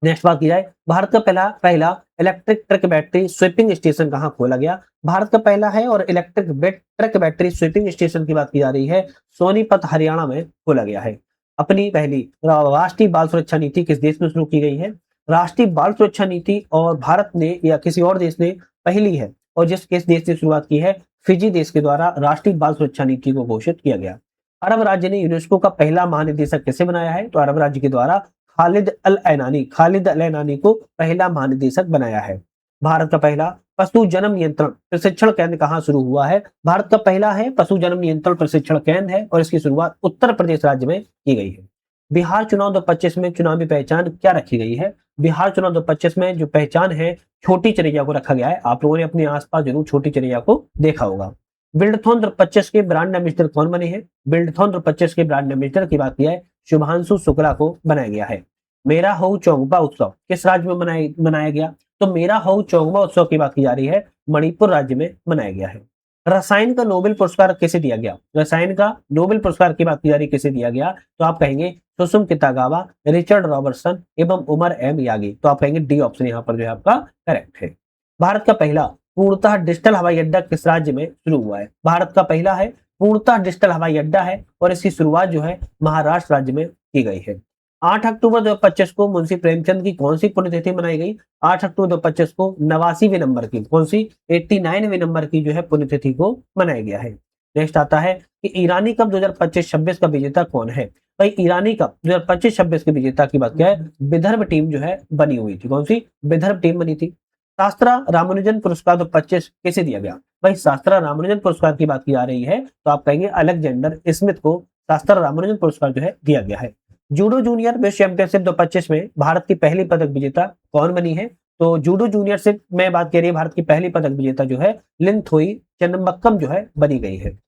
नेक्स्ट बात की जाए भारत का पहला पहला electric truck battery sweeping station कहां खोला गया? भारत का पहला है और electric truck battery sweeping station की बात की जा रही है सोनीपत हरियाणा में खोला गया है। अपनी पहली राष्ट्रीय बाल सुरक्षा नीति किस देश में शुरू की गई है? राष्ट्रीय बाल सुरक्षा नीति और भारत ने या किसी और देश ने पहली है और किस देश ने शुरुआत की है? फिजी देश के द्वारा राष्ट्रीय बाल सुरक्षा नीति को घोषित किया गया। अरब राज्य ने यूनेस्को का पहला महानिदेशक किसे बनाया है? तो अरब राज्य के द्वारा खालिद अल ऐनानी को पहला महानिदेशक बनाया है। भारत का पहला पशु जन्म नियंत्रण प्रशिक्षण केंद्र कहां शुरू हुआ है? भारत का पहला है पशु जन्म नियंत्रण प्रशिक्षण केंद्र है और इसकी शुरुआत उत्तर प्रदेश राज्य में की गई है। बिहार चुनाव 2025 में चुनावी पहचान क्या रखी गई है? बिहार चुनाव 2025 में जो पहचान है छोटी चिड़ैया को रखा गया है। आप लोगों ने अपने आसपास जरूर छोटी चिड़ैया को देखा होगा। बिल्डथॉन 2025 के ब्रांड एम्बेसडर कौन बने हैं? बिल्डथॉन 2025 के ब्रांड एम्बेसडर की बात की है शुभांशु शुक्ला को बनाया गया है। मेरा हऊ चोंगबा उत्सव किस राज्य में मनाया गया? तो मेरा हऊ चोंगबा उत्सव की बात की जा रही है मणिपुर राज्य में मनाया गया है। रसायन का नोबेल पुरस्कार किसे दिया गया? रसायन का नोबेल पुरस्कार की बात की जा रही है किसे दिया गया? तो आप कहेंगे सुसुम कितागावा, रिचर्ड रॉबर्टसन एवं उमर एम यागी। तो आप कहेंगे डी ऑप्शन यहाँ पर जो है आपका करेक्ट है। भारत का पहला पूर्णतः डिजिटल हवाई अड्डा किस राज्य में शुरू हुआ है? भारत का पहला है पूर्णतः डिजिटल हवाई अड्डा है और इसकी शुरुआत जो है महाराष्ट्र राज्य में की गई है। 8 अक्टूबर 2025 को मुंशी प्रेमचंद की कौन सी पुण्यतिथि मनाई गई? 8 अक्टूबर 2025 को 89वें नंबर की कौन सी 89वें नंबर की जो है पुण्यतिथि को मनाया गया है। नेक्स्ट आता है कि ईरानी कप 2025-26 का विजेता कौन है? भाई ईरानी कप 2025-26 के विजेता की बात क्या है? विदर्भ टीम जो है बनी हुई थी। कौन सी? विदर्भ टीम बनी थी। शास्त्रा रामानुजन पुरस्कार 2025 किसे दिया गया? भाई शास्त्रा रामानुजन पुरस्कार की बात की जा रही है तो आप कहेंगे अलेक्जेंडर स्मिथ को शास्त्रा रामानुजन पुरस्कार जो है दिया गया है। जूडो जूनियर विश्व चैंपियनशिप 2025 में भारत की पहली पदक विजेता कौन बनी है? तो जूडो जूनियर से मैं बात कर रही है भारत की पहली पदक विजेता जो है लिनथोई चन्नम्बक्कम जो है बनी गई है।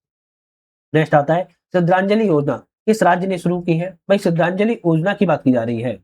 नेक्स्ट आता है श्रद्धांजलि योजना किस राज्य ने शुरू की है? भाई श्रद्धांजलि योजना की बात की जा रही है।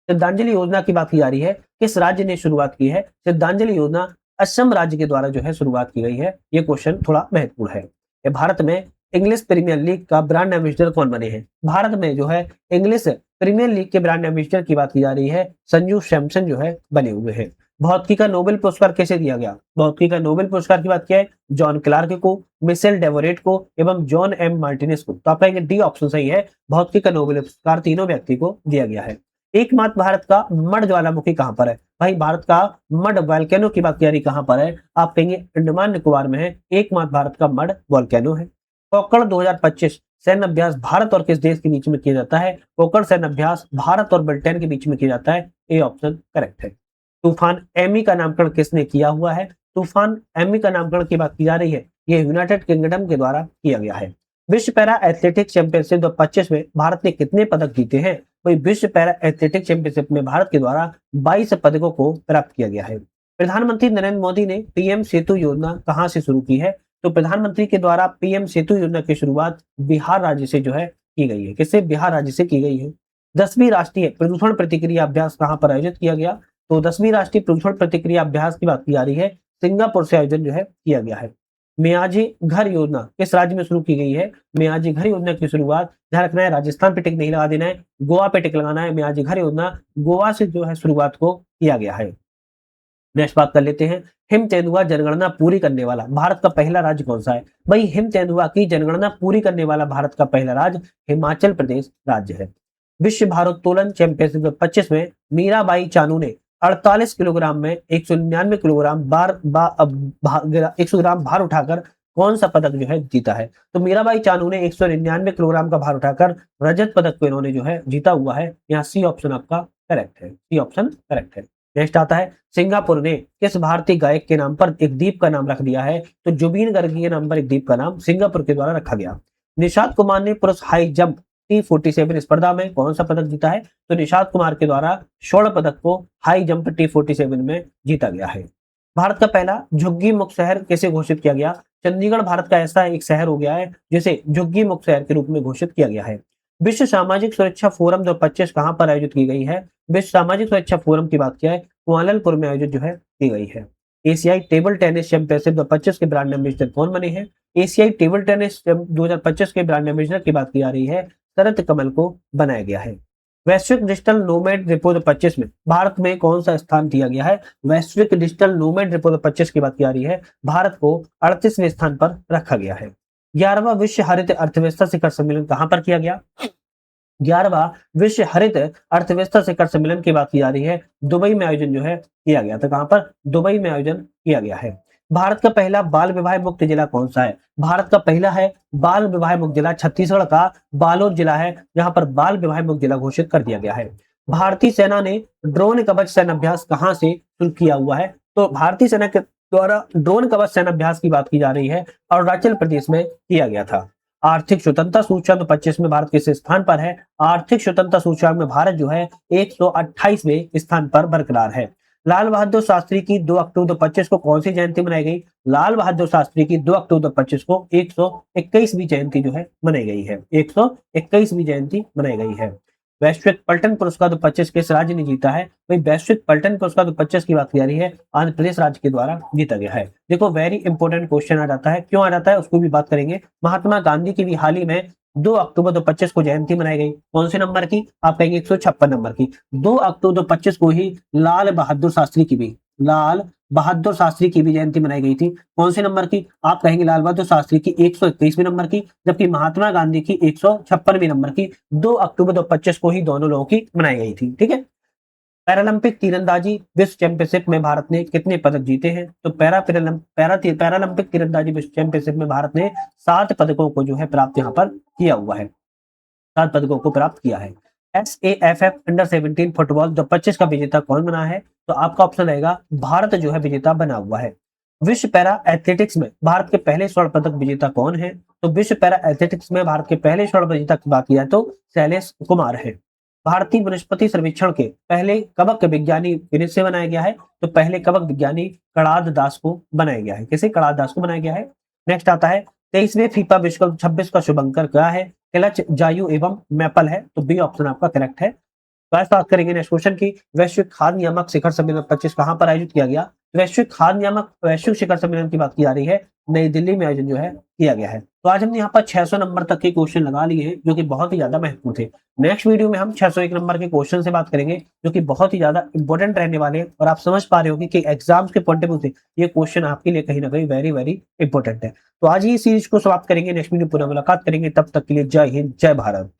श्रद्धांजलि योजना की बात की जा रही है किस राज्य ने शुरुआत की है? श्रद्धांजलि योजना असम राज्य के द्वारा जो है शुरुआत की गई है। ये क्वेश्चन थोड़ा महत्वपूर्ण है। भारत में इंग्लिश प्रीमियर लीग का ब्रांड एम्बेसडर कौन बने हैं? भारत में जो है इंग्लिश प्रीमियर लीग के ब्रांड एम्बेसडर की बात की जा रही है संजू सैमसन जो है बने हुए हैं। भौतिकी का नोबेल पुरस्कार कैसे दिया गया? भौतिकी का नोबेल पुरस्कार की बात क्या है? जॉन क्लार्क को, मिशेल डेवोरेट को एवं जॉन एम मार्टिनेस को। तो आप कहेंगे डी ऑप्शन सही है। भौतिकी का नोबेल पुरस्कार तीनों व्यक्ति को दिया गया है। एकमात्र भारत का मड ज्वालामुखी कहां पर है? भाई भारत का मड वॉल्केनो की बात की कहां पर है? आप कहेंगे अंडमान निकोबार में है। एकमात्र भारत का मड वॉल्केनो है। पोखरण 2025 सैन्य अभ्यास भारत और किस देश के बीच में किया जाता है? पोखरण सैन्य अभ्यास भारत और ब्रिटेन के बीच में किया जाता है। ए ऑप्शन करेक्ट है। तूफान एमी का नामकरण किसने किया हुआ है? तूफान एमी का नामकरण की बात की जा रही है यह यूनाइटेड किंगडम के द्वारा किया गया है। विश्व पैरा एथलेटिक्स चैंपियनशिप 2025 में भारत ने कितने पदक जीते हैं? वही विश्व पैरा एथलेटिक्स चैंपियनशिप में भारत के द्वारा 22 पदकों को प्राप्त किया गया है। प्रधानमंत्री नरेंद्र मोदी ने पीएम सेतु योजना कहां से शुरू की है? तो प्रधानमंत्री के द्वारा पीएम सेतु योजना की शुरुआत बिहार राज्य से जो है की गई है। किससे? बिहार राज्य से की गई है। 10वीं राष्ट्रीय प्रदूषण प्रतिक्रिया अभ्यास कहां पर आयोजित किया गया? तो 10वीं राष्ट्रीय प्रदूषण प्रतिक्रिया अभ्यास की बात की जा रही है सिंगापुर से आयोजन जो है किया गया है। मियाजी घर योजना किस राज्य में शुरू की गई है? मियाजी घर योजना की शुरुआत, ध्यान रखना है राजस्थान पे टिक नहीं लगा देना है, गोवा पे टिक लगाना है। मियाजी घर योजना गोवा से जो है शुरुआत को किया गया है। नेक्स्ट बात कर लेते हैं हिम तेंदुआ जनगणना पूरी करने वाला भारत का पहला राज्य कौन सा है? भाई हिम तेंदुआ की जनगणना पूरी करने वाला भारत का पहला राज्य हिमाचल प्रदेश राज्य है। विश्व भारोत्तोलन चैंपियनशिप 2025 में मीराबाई चानू ने 48 किलोग्राम में 199 किलोग्राम 100 ग्राम भार उठाकर कौन सा पदक जो है जीता है? तो मीराबाई चानू ने 199 किलोग्राम का भार उठाकर रजत पदक को इन्होंने जो है जीता हुआ है। यहाँ सी ऑप्शन आपका करेक्ट है। सी ऑप्शन करेक्ट है। नेक्स्ट आता है सिंगापुर ने किस भारतीय गायक के नाम पर एक द्वीप का नाम रख दिया है? तो जुबीन गर्ग के नाम पर एक द्वीप का नाम सिंगापुर के द्वारा रखा गया। निशांत कुमार ने पुरुष हाई जंप T47 स्पर्धा में कौन सा पदक जीता है? तो निशांत कुमार के द्वारा स्वर्ण पदक को हाई जंप T47 में जीता गया है। भारत का पहला झुग्गी मुक्त शहर कैसे घोषित किया गया? चंडीगढ़ भारत का ऐसा एक शहर हो गया है जिसे झुग्गी मुक्त शहर के रूप में घोषित किया गया है। विश्व सामाजिक सुरक्षा फोरम 2025 कहां पर आयोजित की गई है? विश्व सामाजिक सुरक्षा फोरम की बात किया है कुआलालंपुर में आयोजित जो है की गई है। एशियाई टेबल टेनिस चैंपियनशिप 2025 के ब्रांड एम्बेसडर कौन बने हैं? एशियाई टेबल टेनिस 2025 के ब्रांड एम्बेसडर की बात की जा रही है, शरत कमल को बनाया गया है। वैश्विक डिजिटल नोमैड रिपोर्ट 25 में भारत में कौन सा स्थान दिया गया है? वैश्विक डिजिटल नोमैड रिपोर्ट 25 की बात की जा रही है, भारत को 38वें स्थान पर रखा गया है। 11वां विश्व हरित अर्थव्यवस्था शिखर सम्मेलन कहां पर किया गया? 11वां विश्व हरित अर्थव्यवस्था शिखर सम्मेलन की बात की जा रही है, दुबई में आयोजन जो है किया गया था। कहां पर? दुबई में आयोजन किया गया है। भारत का पहला बाल विवाह मुक्त जिला कौन सा है? भारत का पहला है बाल विवाह मुक्त जिला छत्तीसगढ़ का बालोद जिला है, जहां पर बाल विवाह मुक्त जिला घोषित कर दिया गया है। भारतीय सेना ने ड्रोन कवच सैन्य अभ्यास कहां से शुरू किया हुआ है? तो भारतीय सेना के द्वारा ड्रोन कवच सैन्य अभ्यास की बात की जा रही है, अरुणाचल प्रदेश में किया गया था। आर्थिक स्वतंत्रता सूचकांक 25 में भारत किस स्थान पर है? आर्थिक स्वतंत्रता सूचकांक में भारत जो है 128वें स्थान पर बरकरार है। लाल बहादुर शास्त्री की 2 अक्टूबर 2025 को कौन सी जयंती मनाई गई? लाल बहादुर शास्त्री की 2 अक्टूबर 2025 को 121वीं जयंती जो है मनाई गई है। 121वीं जयंती मनाई गई है। वैश्विक पलटन पुरस्कार 2025 किस राज्य ने जीता है? भाई वैश्विक पलटन पुरस्कार 2025 की बात की जा रही है, आंध्र प्रदेश राज्य के द्वारा जीता गया है। देखो वेरी इंपॉर्टेंट क्वेश्चन आ जाता है, क्यों आ जाता है उसको भी बात करेंगे। महात्मा गांधी की भी हाल ही में 2 अक्टूबर 2025 को जयंती मनाई गई, कौन से नंबर की? आप कहेंगे 156 नंबर की। 2 अक्टूबर 2025 को ही लाल बहादुर शास्त्री की भी जयंती मनाई गई थी, कौन से नंबर की? आप कहेंगे लाल बहादुर शास्त्री की 121वीं नंबर की, जबकि महात्मा गांधी की 156वीं नंबर की। 2 अक्टूबर 2025 को ही दोनों लोगों की मनाई गई थी। ठीक है। पैरालंपिक तीरंदाजी विश्व चैंपियनशिप में भारत ने कितने पदक जीते हैं? तो पैरालंपिक तीरंदाजी विश्व चैंपियनशिप में भारत ने 7 पदकों को जो है प्राप्त यहाँ पर किया हुआ है, 7 पदकों को प्राप्त किया है। SAFF अंडर 17 फुटबॉल 2025 का विजेता कौन बना है? तो आपका ऑप्शन रहेगा भारत जो है विजेता बना हुआ है। विश्व पैरा एथलेटिक्स में भारत के पहले स्वर्ण पदक विजेता कौन है? तो विश्व पैरा एथलेटिक्स में भारत के पहले स्वर्ण विजेता की बात की जाए तो शैलेश कुमार है। भारतीय वनस्पति सर्वेक्षण के पहले कवक विज्ञानी किसे बनाया गया है? तो पहले कवक विज्ञानी कणाद दास को बनाया गया है। किसे? कणाद दास को बनाया गया है। नेक्स्ट आता है 23वें फीफा विश्व कप 26 का शुभंकर क्या है? क्लच, जायू एवं मैपल है, तो बी ऑप्शन आपका करेक्ट है। बात करेंगे नेक्स्ट क्वेश्चन की, वैश्विक खाद्य नियामक शिखर सम्मेलन 25 कहां पर आयोजित किया गया? वैश्विक खाद्य नियामक वैश्विक शिखर सम्मेलन की बात की जा रही है, नई दिल्ली में आयोजन जो है किया गया है। तो आज हमने यहाँ पर 600 नंबर तक के क्वेश्चन लगा लिए हैं, जो कि बहुत ही ज्यादा महत्वपूर्ण थे। नेक्स्ट वीडियो में हम 601 नंबर के क्वेश्चन से बात करेंगे, जो कि बहुत ही ज्यादा इंपॉर्टेंट रहने वाले हैं, और आप समझ पा रहे होंगे कि एग्जाम्स के पॉइंट ऑफ व्यू से ये क्वेश्चन आपके लिए कहीं ना कहीं वेरी वेरी इंपॉर्टेंट है। तो आज ही सीरीज को समाप्त करेंगे, नेक्स्ट वीडियो पुनः मुलाकात करेंगे, तब तक के लिए जय हिंद, जय भारत।